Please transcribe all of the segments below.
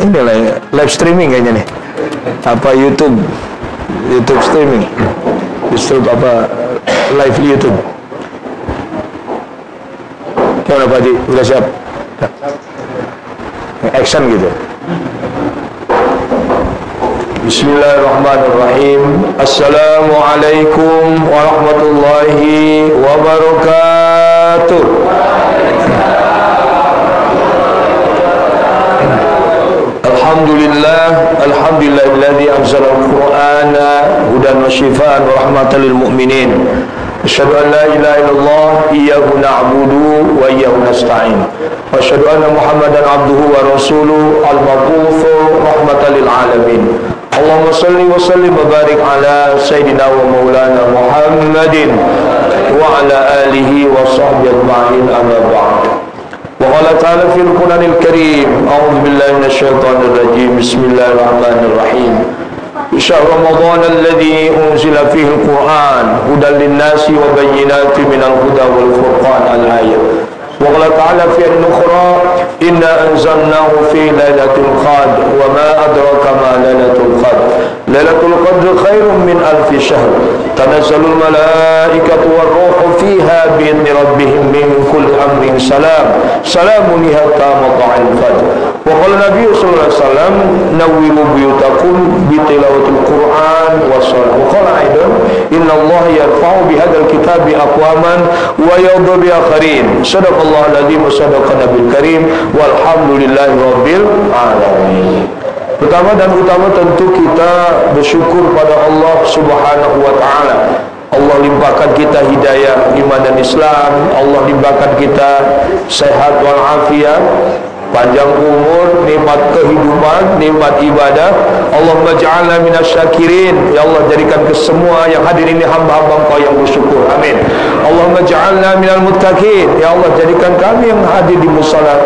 inilah live streaming kayaknya nih. Apa YouTube streaming. Justru apa live YouTube. Gimana Pak Haji? Udah siap? Action gitu. Bismillahirrahmanirrahim. Assalamualaikum warahmatullahi wabarakatuh. Alhamdulillahilladzi anzala al-Qur'ana hudan wa shifaa'an wa rahmatan lil mu'minin. Asyhadu an la ilaha illallah iyyahu na'budu wa iyyahu nasta'in. Wa asyhadu anna Muhammadan 'abduhu wa rasuluhu al-mab'utsu rahmatan lil alamin. Allahumma shalli wa sallim wa barik ala sayyidina wa maulana Muhammadin wa ala alihi wa sahbihi ajma'in, amma ba'd. Wa qala ta'ala fil Qur'anil Karim, a'udzu billahi minasyaitonir rajim. Bismillahirrahmanirrahim. Syahr Ramadan alladzi unzila fihi al-Qur'an hudan lin-nasi wa bayyinatin minal huda wal furqan, al-ayat. Wa qala ta'ala fi an-nukhra inna anzalnahu fi lailatul qadr wa ma adraka ma lailatul qadr. Lailatul qadr khairun min alfi syahr. Tanazzalul malaikatu war-ruhu fiha bi idzni rabbihim min kulli amrin salam. Salamun hatta matla'il fajr. Wa qala Nabi sallallahu alaihi wasallam nawwiru buyutakum bi tilawatil Qur'an wa shalah. Wa qala aidan inna Allah yarfa'u bi hadzal kitabi aqwaman wa yadhu bi akharin. Sadaqallahu alazim wa sadaqa nabiyul karim walhamdulillahi rabbil alamin. Pertama dan utama tentu kita bersyukur pada Allah Subhanahu wa taala. Allah limpahkan kita hidayah iman dan Islam. Allah limpahkan kita sehat walafiat, panjang umur, nikmat kehidupan, nikmat ibadah. Allahumma ja'alna minasyakirin. Ya Allah, jadikan ke semua yang hadir ini hamba-hamba Engkau yang bersyukur. Amin. Allahumma ja'alna minal muttaqin. Ya Allah, jadikan kami yang hadir di musala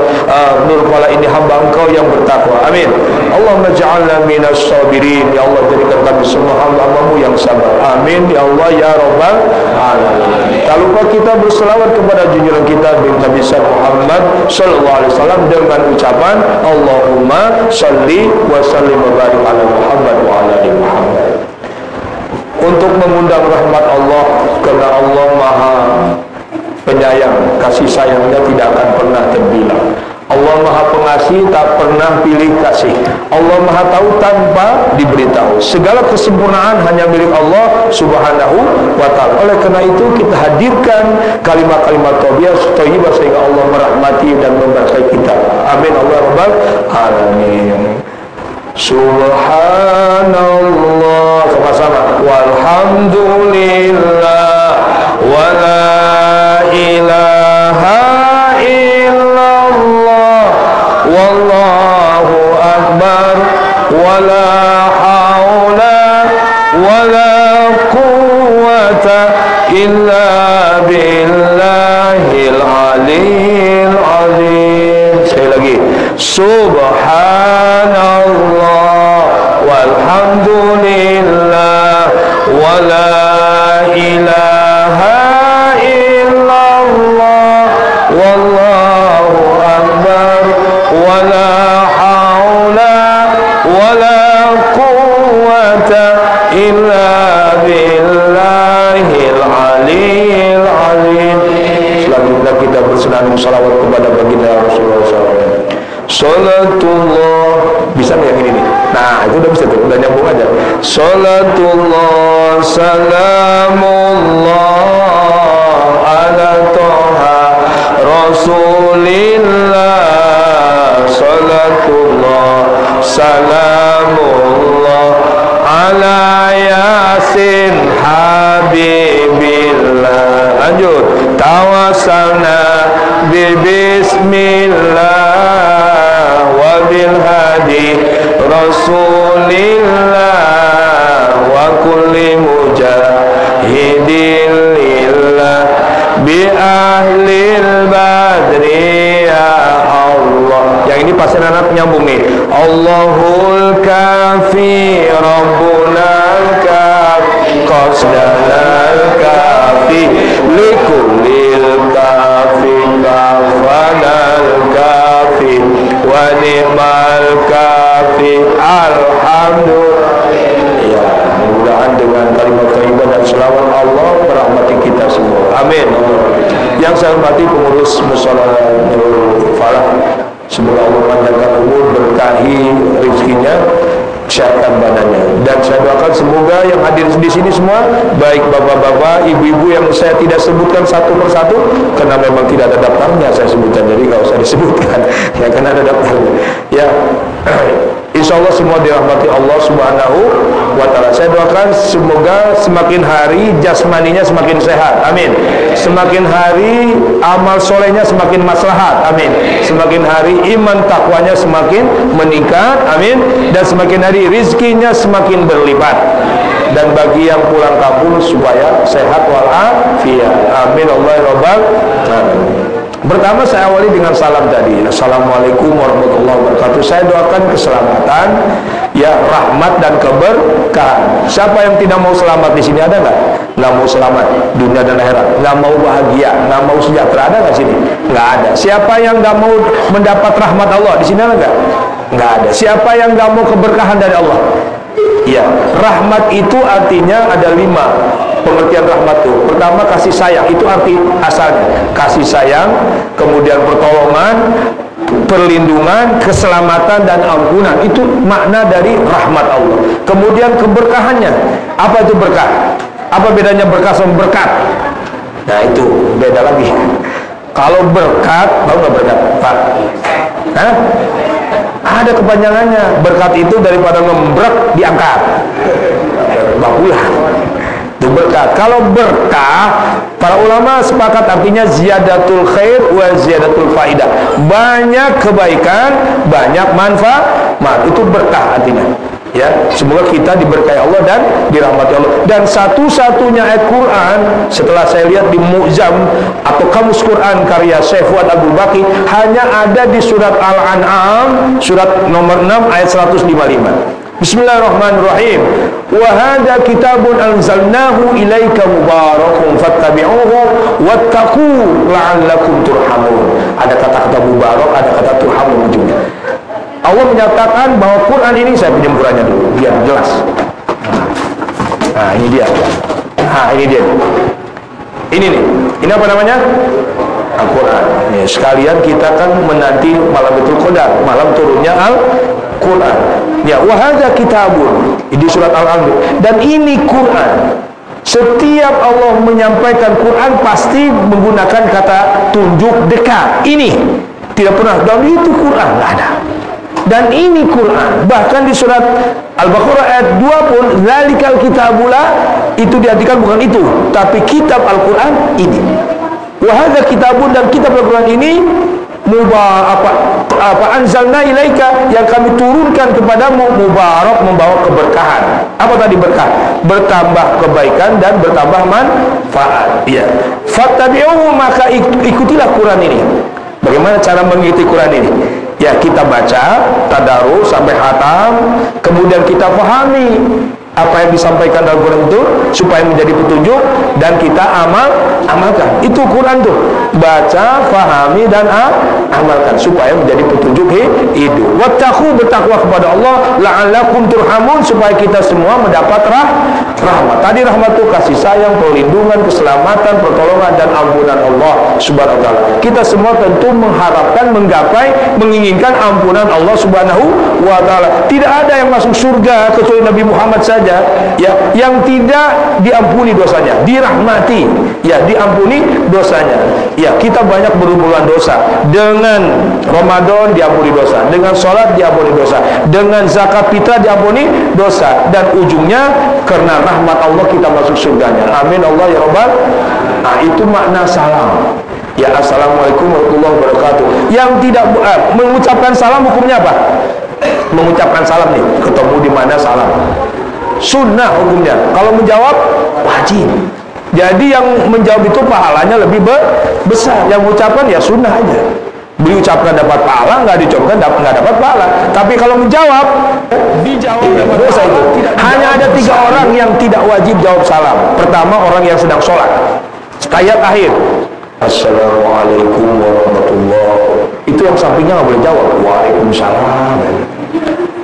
Nur Fala ini hamba Engkau yang bertakwa. Amin. Allahumma ja'alna minas sabirin. Ya Allah, jadikan kami semua hamba-Mu yang sabar. Amin. Ya Allah, ya Rabbal alamin. Tak lupa kita berselawat kepada junjungan kita Nabi Muhammad sallallahu alaihi wasallam dengan ucapan Allahumma salli wa sallim wa barik ala Muhammad wa ala ali Muhammad. Untuk mengundang rahmat Allah, karena Allah Maha Penyayang, kasih sayangnya tidak akan pernah terbilang. Allah Maha Pengasih, tak pernah pilih kasih. Allah Maha Tahu tanpa diberitahu. Segala kesempurnaan hanya milik Allah Subhanahu wa ta'ala. Oleh karena itu kita hadirkan kalimat-kalimat thayyibah sehingga Allah merahmati dan memberkahi kita. Amin Allah rabbal alamin. Subhanallah, sama-sama. Walhamdulillah wa la ilaha illallah wallahu akbar wa la haula wa la quwwata illa billahil aliyil azim. Sekali lagi. Subhanallah walhamdulillah wa la ilaha illallah wallahu akbar wa la haula wa la quwwata illa billahil aliyil azim. Selanjutnya kita bersenandung salawat kepada baginda Rasulullah SAW. Salatullah, bisa nggak yang ini nih? Nah, itu udah bisa tuh, udah nyambung aja. Salatullah salamullah ala toha Rasulillah. Salatullah salamullah ala yasin habibillah. Lanjut. Tawassalna bismillah bil hadi Rasulillah wa kulli mujahidin lillah bi ahlil badri ya Allah. Yang ini pasti anak nyambung nih. Allahul kafi rabbunal kafi qasdanal kafi likullil kafi kafanal kafi wa ni'mal kafi saya hormati pengurus Mushola Nurul Falah, semoga Allah panjangkan umur, berkahi rezekinya, sehatkan badannya. Dan saya doakan semoga yang hadir di sini semua, baik bapak-bapak, ibu-ibu yang saya tidak sebutkan satu persatu, karena memang tidak ada daftarnya saya sebutkan, jadi nggak usah disebutkan ya, karena ada daftarnya ya. Insya Allah semua dirahmati Allah Subhanahu wa Ta'ala. Saya doakan semoga semakin hari jasmaninya semakin sehat, amin. Semakin hari amal solehnya semakin maslahat, amin. Semakin hari iman takwanya semakin meningkat, amin. Dan semakin hari rizkinya semakin berlipat. Dan bagi yang pulang kampung supaya sehat walafiat, amin. Allah robbal alamin. Pertama saya awali dengan salam tadi. Assalamualaikum warahmatullahi wabarakatuh. Saya doakan keselamatan, ya, rahmat dan keberkahan. Siapa yang tidak mau selamat di sini, ada nggak? Nggak mau selamat dunia dan akhirat, nggak mau bahagia, nggak mau sejahtera, ada nggak sini? Nggak ada. Siapa yang nggak mau mendapat rahmat Allah di sini, ada nggak? Nggak ada. Siapa yang nggak mau keberkahan dari Allah? Ya, rahmat itu artinya ada 5 pengertian rahmat itu. Pertama, kasih sayang, itu arti asalnya kasih sayang, kemudian pertolongan, perlindungan, keselamatan dan ampunan, itu makna dari rahmat Allah. Kemudian keberkahannya, apa itu berkah? Apa bedanya berkah sama berkat? Nah itu beda lagi. Kalau berkat, tahu nggak berkat, Pak? Hah? Ada kepanjangannya. Berkat itu daripada ngembrek diangkat, bakulah. Itu berkat. Kalau berkah, para ulama sepakat artinya ziyadatul khair wa ziyadatul faidah. Banyak kebaikan, banyak manfaat. Itu berkah artinya. Ya, semoga kita diberkahi Allah dan dirahmati Allah. Dan satu-satunya ayat Quran setelah saya lihat di Mu'jam atau Kamus Quran karya Syekh Fuad Abdul Baqi, hanya ada di surat Al-An'am surat nomor 6 ayat 155. Bismillahirrahmanirrahim. Wa hadza kitabun anzalnahu ilaika mubarakun fattabi'uhu wattaqu la'allakum turhamun. Ada kata-kata mubarak, ada kata turhamun ujungnya. Allah menyatakan bahwa Quran ini, saya pinjam Qurannya dulu biar jelas. Nah ini dia. Nah ini dia. Ini nih. Ini apa namanya? Al-Quran. Ya, sekalian kita kan menanti malam Lailatul Qadar, malam turunnya Al-Quran. Ya, wahada kitabun di surat Al-An'am. Dan ini Quran. Setiap Allah menyampaikan Quran pasti menggunakan kata tunjuk dekat. Ini tidak pernah. Dan itu Quran nggak ada. Dan ini Quran, bahkan di surat Al-Baqarah ayat 2 pun zalikal kitabula, itu diartikan bukan itu, tapi kitab Al-Quran ini. Wahada kitabun, dan kitab Al-Quran ini anzalna ilaika, yang kami turunkan kepadamu, mubarak, membawa keberkahan. Apa tadi berkah? Bertambah kebaikan dan bertambah manfaat. Ya. Fattabi'uhu, maka ikutilah Quran ini. Bagaimana cara mengikuti Quran ini? Ya, kita baca tadarus sampai khatam, kemudian kita pahami apa yang disampaikan dalam Quran itu supaya menjadi petunjuk, dan kita amalkan. Itu Quran tuh, baca, pahami dan amalkan supaya menjadi petunjuk hidup. Wattaqu, bertakwa kepada Allah, la'allakum turhamun, supaya kita semua mendapat rahmat. Tadi rahmat itu kasih sayang, perlindungan, keselamatan, pertolongan dan ampunan Allah Subhanahu wa Ta'ala. Kita semua tentu mengharapkan, menggapai, menginginkan ampunan Allah Subhanahu wa Ta'ala. Tidak ada yang masuk surga kecuali Nabi Muhammad saja, ya, yang tidak diampuni dosanya, dirahmati, ya, diampuni dosanya. Ya, kita banyak berhubungan dosa. Dengan Ramadan diampuni dosa, dengan sholat diampuni dosa, dengan zakat fitrah diampuni dosa, dan ujungnya karena rahmat Allah kita masuk surganya. Amin Allah ya Rabbal. Nah, itu makna salam. Ya, assalamualaikum warahmatullahi wabarakatuh. Yang tidak mengucapkan salam hukumnya apa? Mengucapkan salam nih, ketemu di mana salam? Sunnah hukumnya. Kalau menjawab wajib. Jadi yang menjawab itu pahalanya lebih besar. Yang mengucapkan ya sunnah aja. Diucapkan dapat pahala, nggak diucapkan nggak dapat pahala. Tapi kalau menjawab, dijawab dapat dosa itu. Hanya ada 3 orang yang tidak wajib jawab salam. Pertama, orang yang sedang sholat. Ayat akhir. Assalamualaikum warahmatullahi wabarakatuh. Itu yang sampingnya nggak boleh jawab. Waalaikumsalam.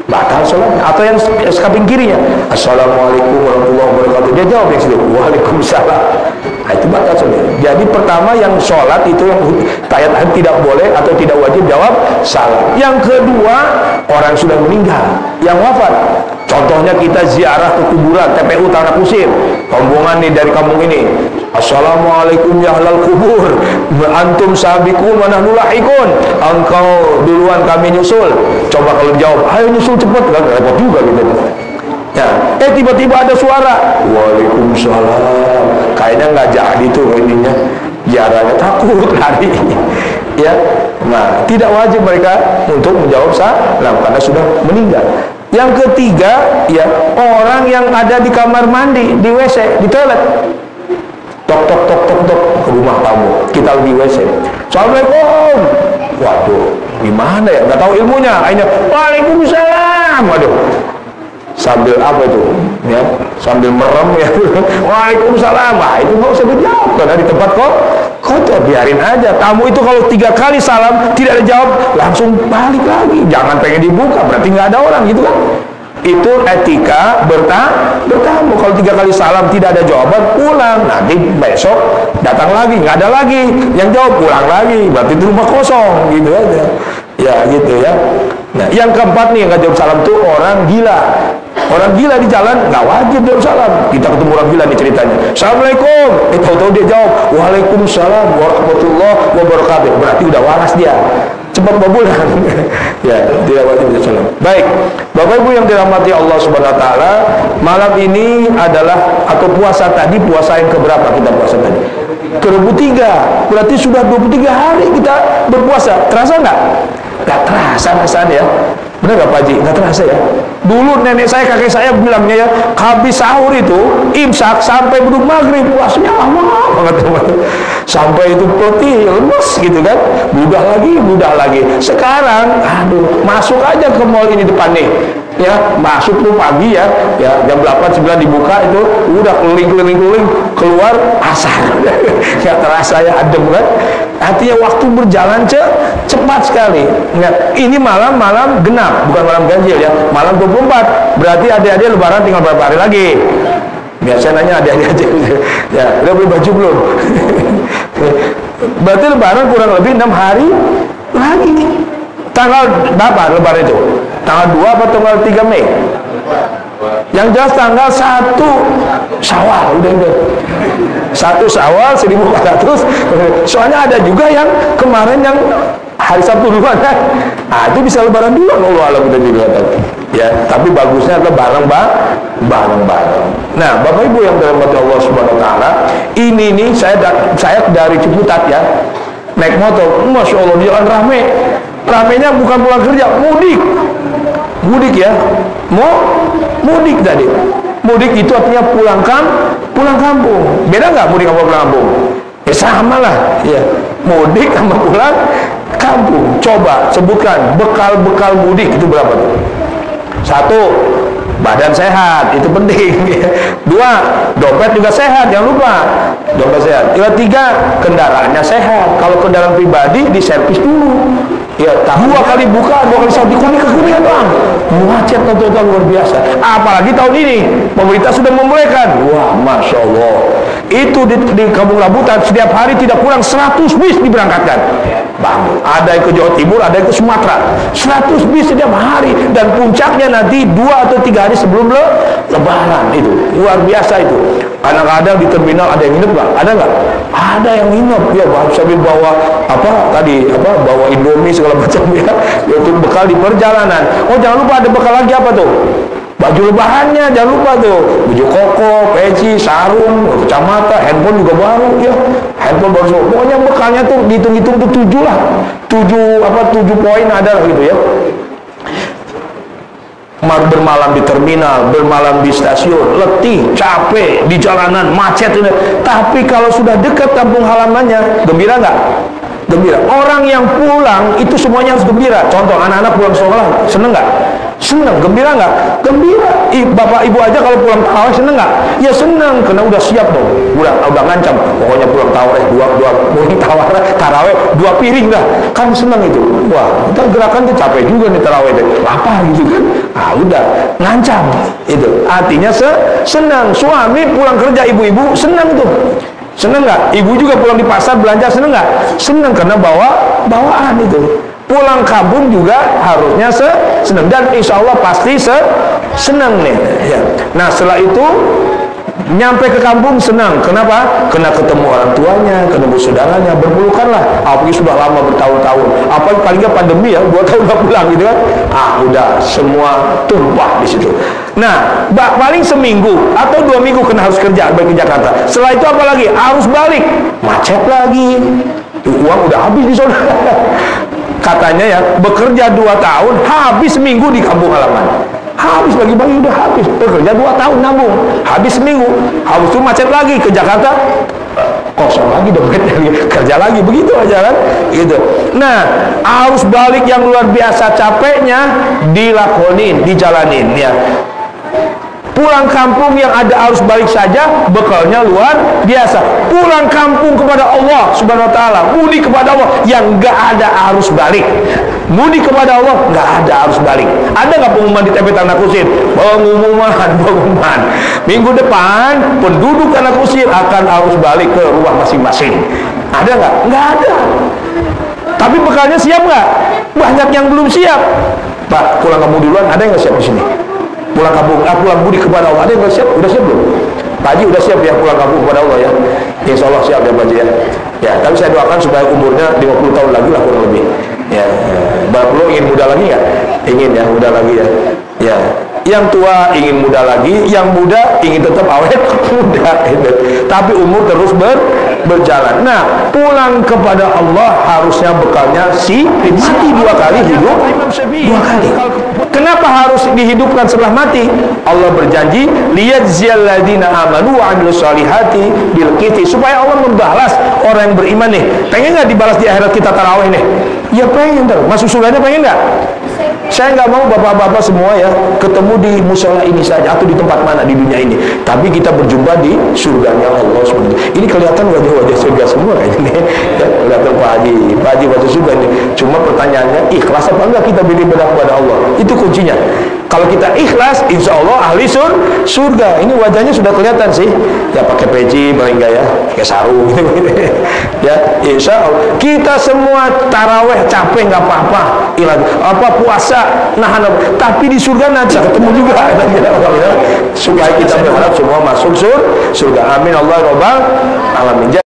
Batal sah sholatnya. Atau yang samping kirinya, assalamualaikum warahmatullahi wabarakatuh, dia jawab yang situ, waalaikumsalam. Nah, itu batal sholat. Jadi pertama yang sholat itu yang tahiyat tidak boleh atau tidak wajib jawab salam. Yang kedua, orang sudah meninggal, yang wafat. Contohnya kita ziarah ke kuburan, TPU Tanah Kusir, rombongan nih dari kampung ini. Assalamualaikum ya ahlal kubur, antum sabiqun wa nahnu lahikun. Engkau duluan, kami nyusul. Coba kalau jawab, ayo nyusul cepet, kan repot juga gitu. Ya, tiba-tiba ada suara, waalaikumsalam. Kayaknya nggak jadi tuh ininya, ziarahnya, takut lari. Ya, nah tidak wajib mereka untuk menjawab salam karena sudah meninggal. Yang ketiga, ya, orang yang ada di kamar mandi, di WC, di toilet, tok tok tok tok tok ke rumah kamu, kita lagi WC, assalamualaikum, waduh, gimana ya, nggak tahu ilmunya, akhirnya waalaikumsalam, waduh, sambil apa itu, ya, sambil merem ya, waalaikumsalam, wah itu nggak usah dijawab karena di tempat kok kotor, biarin aja. Tamu itu kalau 3 kali salam tidak dijawab, langsung balik lagi, jangan pengen dibuka, berarti nggak ada orang gitu kan. Itu etika bertamu. Kalau 3 kali salam tidak ada jawaban, pulang. Nanti besok datang lagi, nggak ada lagi yang jawab, pulang lagi, berarti itu rumah kosong gitu aja. Ya gitu ya. Nah, yang keempat nih yang nggak jawab salam tuh orang gila. Orang gila di jalan nggak wajib jawab salam. Kita ketemu orang gila nih ceritanya, assalamualaikum, tahu-tahu dia jawab waalaikumsalam warahmatullahi wabarakatuh, berarti udah waras dia, cepat babulan. Ya, tidak wajib jawab salam. Baik, Bapak Ibu yang dirahmati Allah Subhanahu wa taala, malam ini adalah atau puasa tadi, puasa yang keberapa kita puasa tadi? Ke-23. Berarti sudah 23 hari kita berpuasa. Terasa nggak? Nggak terasa rasanya ya. Benar nggak Pak Haji? Nggak terasa ya. Dulu nenek saya, kakek saya bilangnya ya, habis sahur itu imsak sampai beduk maghrib, puasanya lama banget teman. Sampai itu putih, lemes gitu kan. Budah lagi. Sekarang, aduh, masuk aja ke mall ini depan nih. Ya, masuk tuh pagi ya jam 8-9 dibuka itu udah keliling keluar asar. Nggak terasa ya, adem kan. Artinya waktu berjalan cepat sekali. Nah, ini malam genap, bukan malam ganjil ya, malam 24. Berarti adik-adik lebaran tinggal berapa hari lagi? Biasanya nanya adik-adik aja. Ya, udah beli baju belum? Berarti lebaran kurang lebih 6 hari lagi. Tanggal berapa lebaran itu? Tanggal 2 atau tanggal 3 Mei? Yang jelas tanggal 1 Syawal, udah 1 Syawal 1400. Soalnya ada juga yang kemarin yang hari Sabtu duluan kan. Nah, itu bisa lebaran dulu, Allah alam kita juga tahu. Ya, tapi bagusnya adalah bareng-bareng. Nah, Bapak Ibu yang dirahmati Allah Subhanahu wa taala, ini nih saya dari Ciputat ya. Naik motor, Masya Allah, di jalan rame. Ramenya bukan pulang kerja, mudik ya, mudik tadi. Mudik itu artinya pulang kampung. Beda nggak mudik sama pulang kampung? Ya sama lah, ya. Mudik sama pulang kampung. Coba sebutkan bekal mudik itu berapa tuh? 1, badan sehat, itu penting. 2, dompet juga sehat, jangan lupa, dompet sehat. 3, kendaraannya sehat. Kalau kendaraan pribadi diservis dulu. Ya, 2 kali buka, 2 kali servis, kuning bang. Macet tonton luar biasa. Apalagi tahun ini pemerintah sudah membolehkan. Wah, Masya Allah. Itu di Kampung Rambutan setiap hari tidak kurang 100 bis diberangkatkan. Bang, ada yang ke Jawa Timur, ada yang ke Sumatera. 100 bis setiap hari, dan puncaknya nanti 2 atau 3 hari sebelum lebaran. Itu luar biasa itu. Kadang-kadang di terminal ada yang nginep nggak? Ada nggak? Ada yang nginep. Ya, sambil bawa bawa Indomie segala macam ya, untuk bekal di perjalanan. Oh, jangan lupa ada bekal lagi apa tuh? Baju lebarannya jangan lupa tuh, baju koko, peci, sarung, kacamata, handphone juga baru ya, handphone baru. Pokoknya bekalnya tuh dihitung-hitung tuh 7 lah, 7 poin ada lah gitu ya. Bermalam di terminal, bermalam di stasiun, letih, capek, di jalanan, macet. Tapi kalau sudah dekat kampung halamannya, gembira nggak? Gembira. Orang yang pulang itu semuanya harus gembira. Contoh, anak-anak pulang sekolah, seneng nggak? Senang, gembira nggak? Gembira. Bapak ibu aja kalau pulang tarawih seneng nggak? Ya senang, karena udah siap dong. Udah ngancam. Pokoknya pulang tarawih tarawih 2 piring dah. Kan senang itu. Wah, kita gerakan tuh capek juga nih tarawih deh. Lapar gitu kan? Ah udah, ngancam. Itu artinya senang. Suami pulang kerja, ibu-ibu senang tuh. Senang nggak? Ibu juga pulang di pasar belanja senang nggak? Senang karena bawaan itu. Pulang kampung juga harusnya senang, dan insya Allah pasti senang nih ya. Nah setelah itu nyampe ke kampung senang. Kenapa? Kena ketemu orang tuanya, ketemu saudaranya, berpelukan lah. Apalagi sudah lama bertahun-tahun, apalagi paling nggak pandemi ya, 2 tahun nggak pulang gitu kan. Udah semua tumpah di situ. Nah paling seminggu atau 2 minggu kena harus kerja balik ke Jakarta. Setelah itu apa lagi? Harus balik, macet lagi. Uang udah habis di sana. Katanya ya, bekerja 2 tahun, habis seminggu di kampung halaman. Habis bagi-bagi udah habis. Bekerja 2 tahun nabung, habis seminggu. Habis itu macet lagi ke Jakarta, kosong lagi dompetnya, kerja lagi, begitu aja kan gitu. Nah arus balik yang luar biasa capeknya dilakonin, dijalanin ya. Pulang kampung yang ada arus balik saja bekalnya luar biasa. Pulang kampung kepada Allah Subhanahu wa taala, mudik kepada Allah yang enggak ada arus balik. Mudik kepada Allah enggak ada arus balik. Ada enggak pengumuman di TV Tanah Kusir? Pengumuman. Minggu depan penduduk Tanah Kusir akan arus balik ke rumah masing-masing. Ada enggak? Enggak ada. Tapi bekalnya siap enggak? Banyak yang belum siap. Pak, pulang kamu duluan, ada yang enggak siap di sini? Pulang kampung, pulang mudik kepada Allah, ada yang udah siap? Udah siap belum? Pak Haji udah siap ya pulang kampung kepada Allah ya? Insya Allah siap ya Pak Haji ya. Ya, tapi saya doakan supaya umurnya 50 tahun lagi lah kurang lebih. Ya, Bapak Lo ingin muda lagi nggak? Ingin ya, muda lagi ya. Ya, yang tua ingin muda lagi, yang muda ingin tetap awet muda. Gitu. Tapi umur terus berjalan. Nah, pulang kepada Allah harusnya bekalnya mati 2 kali, hidup 2 kali. Kenapa harus dihidupkan setelah mati? Allah berjanji, liyajziyal ladzina amanu wa 'amilus solihati bil qisti, supaya Allah membalas orang yang beriman nih. Pengen nggak dibalas di akhirat kita tarawih nih? Ya pengen. Masuk surganya pengen nggak? Saya nggak mau bapak-bapak semua ya ketemu di musola ini saja atau di tempat mana di dunia ini, tapi kita berjumpa di surganya Allah SWT. Ini kelihatan wajah-wajah surga semua kayaknya nih. Ya, kelihatan Pak Haji wajah surga nih. Cuma pertanyaannya, ikhlas apa enggak kita beribadah kepada Allah? Itu kuncinya. Kalau kita ikhlas, insya Allah ahli surga. Ini wajahnya sudah kelihatan sih. Ya pakai peci paling enggak ya, pakai sarung gitu. Ya, insya Allah. Kita semua taraweh capek nggak apa-apa, puasa nahan, tapi di surga nanti ketemu juga. Supaya kita berharap semua masuk surga. Amin Allah robbal alamin.